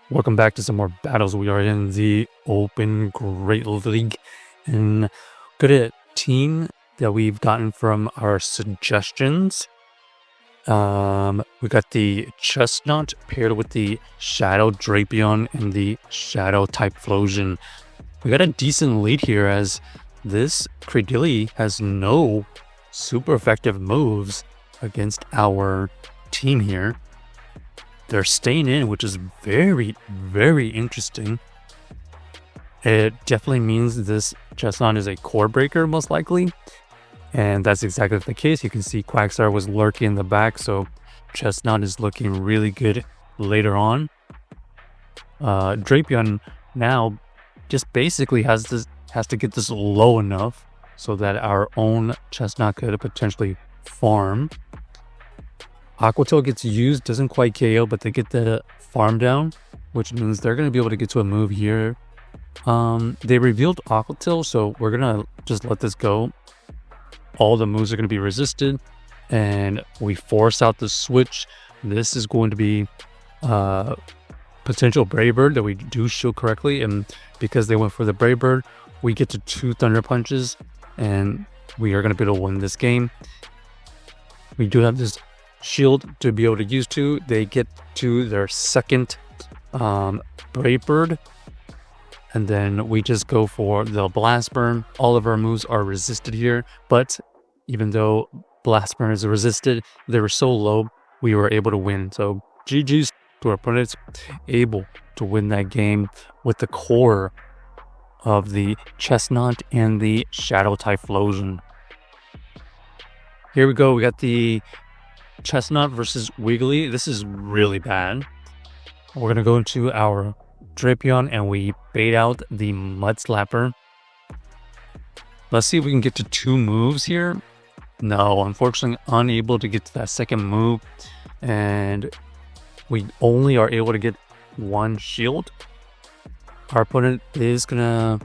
Welcome back to some more battles. We are in the Open Great League, and good at team that we've gotten from our suggestions. We got the Chesnaught paired with the Shadow Drapion and the Shadow Typhlosion. We got a decent lead here as this Cradily has no super effective moves against our team here. They're staying in, which is very, very interesting. It definitely means this Chesnaught is a core breaker, most likely. And that's exactly the case. You can see Quagsire was lurking in the back, so Chesnaught is looking really good later on. Drapion now just basically has to get this low enough so that our own Chesnaught could potentially farm. Aqua Tail gets used, doesn't quite KO, but they get the farm down, which means they're going to be able to get to a move here. They revealed Aqua Tail, so we're going to just let this go. All the moves are going to be resisted, and we force out the switch. This is going to be potential Brave Bird that we do shield correctly, and because they went for the Brave Bird, we get to 2 Thunder Punches, and we are going to be able to win this game. We do have this shield to be able to use to. They get to their second Brave Bird, and then we just go for the Blast Burn. All of our moves are resisted here, but even though Blast Burn is resisted, they were so low, we were able to win. So GG's to our opponents, able to win that game with the core of the Chesnaught and the Shadow Typhlosion. Here we go. We got the Chesnaught versus Wiggly. This is really bad. We're going to go into our Drapion and we bait out the Mud Slapper. Let's see if we can get to 2 moves here. No, unfortunately unable to get to that second move, and we only are able to get 1 shield. Our opponent is going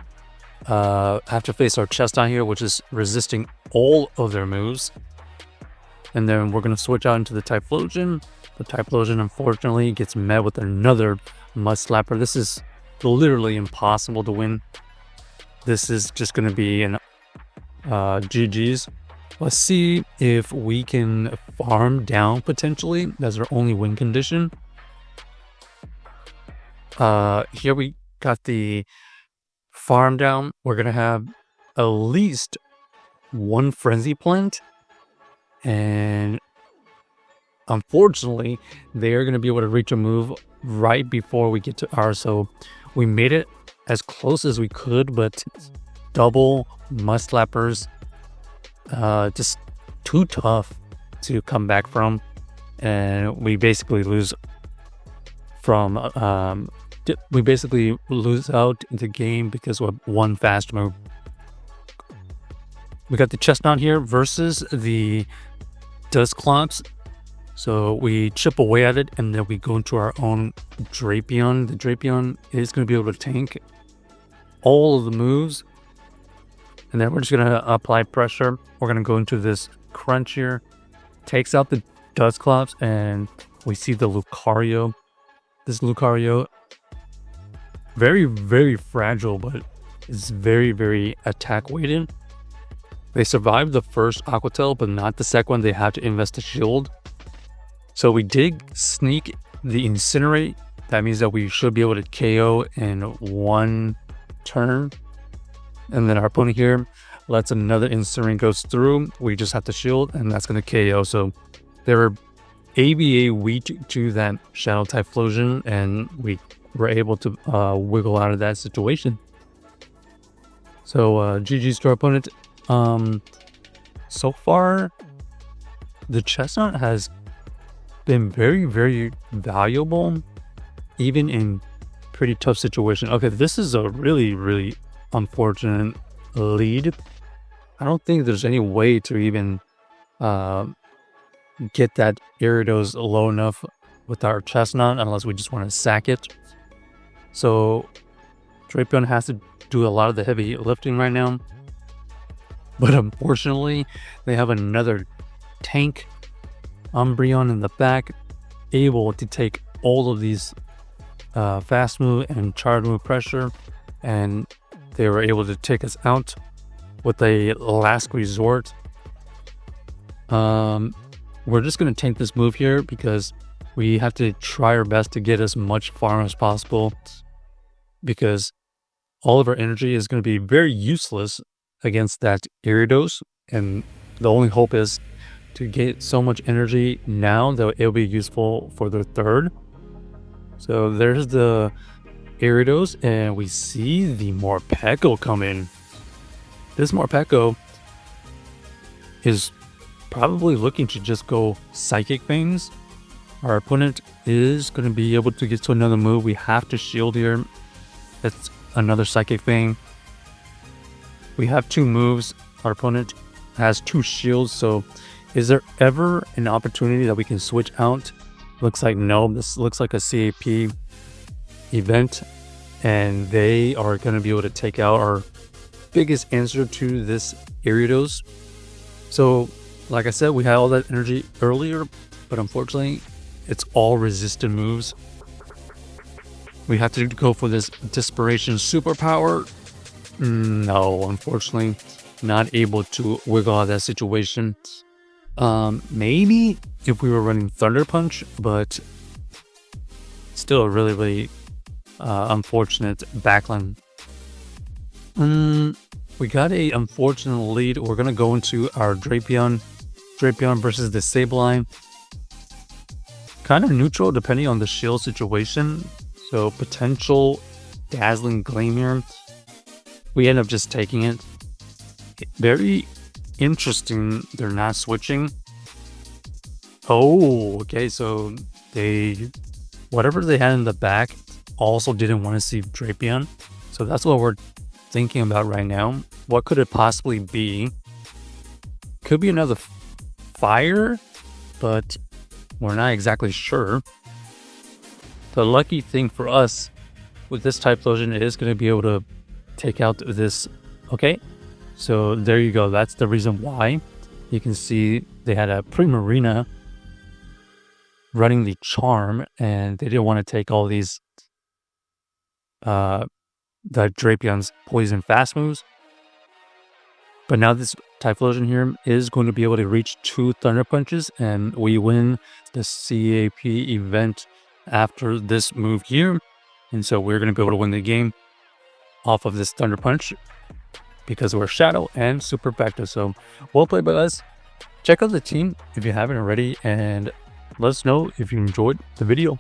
to have to face our Chesnaught here, which is resisting all of their moves. And then we're going to switch out into the Typhlosion. The Typhlosion, unfortunately, gets met with another Mud Slapper. This is literally impossible to win. This is just going to be an GG's. Let's see if we can farm down potentially. That's our only win condition. Here we got the farm down. We're going to have at least 1 Frenzy Plant. And unfortunately, they are going to be able to reach a move right before we get to ours. So we made it as close as we could, but double Mud Slappers, just too tough to come back from. And we basically lose from, we basically lose out in the game because of 1 fast move. We got the Chesnaught here versus the Dusclops. So we chip away at it and then we go into our own Drapion. The Drapion is going to be able to tank all of the moves. And then we're just going to apply pressure. We're going to go into this crunch here. Takes out the Dusclops and we see the Lucario. This Lucario, very, very fragile, but it's very, very attack weighted. They survived the first Aqua Tail, but not the second one. They had to invest a shield. So we did sneak the Incinerate. That means that we should be able to KO in 1 turn. And then our opponent here lets another Incinerate goes through. We just have to shield, and that's going to KO. So they were ABA weak to that Shadow Typhlosion, and we were able to wiggle out of that situation. So GG's to our opponent. So far, the Chesnaught has been very, very valuable, even in pretty tough situations. Okay, this is a really, really unfortunate lead. I don't think there's any way to even get that Gyarados low enough with our Chesnaught unless we just want to sack it. So Drapion has to do a lot of the heavy lifting right now. But unfortunately, they have another tank, Umbreon, in the back, able to take all of these fast move and charge move pressure, and they were able to take us out with a last resort. We're just going to tank this move here because we have to try our best to get as much farm as possible, because all of our energy is going to be very useless against that Gyarados, and the only hope is to get so much energy now that it'll be useful for the third. So there's the Gyarados, and we see the Morpeko come in. This Morpeko is probably looking to just go Psychic things. Our opponent is going to be able to get to another move. We have to shield here. That's another Psychic thing. We have 2 moves. Our opponent has 2 shields, so is there ever an opportunity that we can switch out? Looks like no. This looks like a CAP event, and they are going to be able to take out our biggest answer to this Gyarados. So, like I said, we had all that energy earlier, but unfortunately, it's all resistant moves. We have to go for this Desperation Superpower. No, unfortunately, not able to wiggle out of that situation. Maybe if we were running Thunder Punch, but still a really unfortunate backline. We got a unfortunate lead. We're gonna go into our Drapion versus the Sableye. Kind of neutral depending on the shield situation. So potential Dazzling Gleam here. We end up just taking it. Very interesting. They're not switching. Oh, okay. So whatever they had in the back also didn't want to see Drapion. So that's what we're thinking about right now. What could it possibly be? Could be another fire, but we're not exactly sure. The lucky thing for us with this Typhlosion is going to be able to take out this. Okay, so there you go. That's the reason why. You can see they had a Primarina running the Charm, and they didn't want to take all these the Drapion's poison fast moves. But now this Typhlosion here is going to be able to reach 2 Thunder Punches, and we win the CAP event after this move here. And so we're going to be able to win the game off of this Thunder Punch because we're Shadow and Super Effective. So well played by us. Check out the team if you haven't already, and let us know if you enjoyed the video.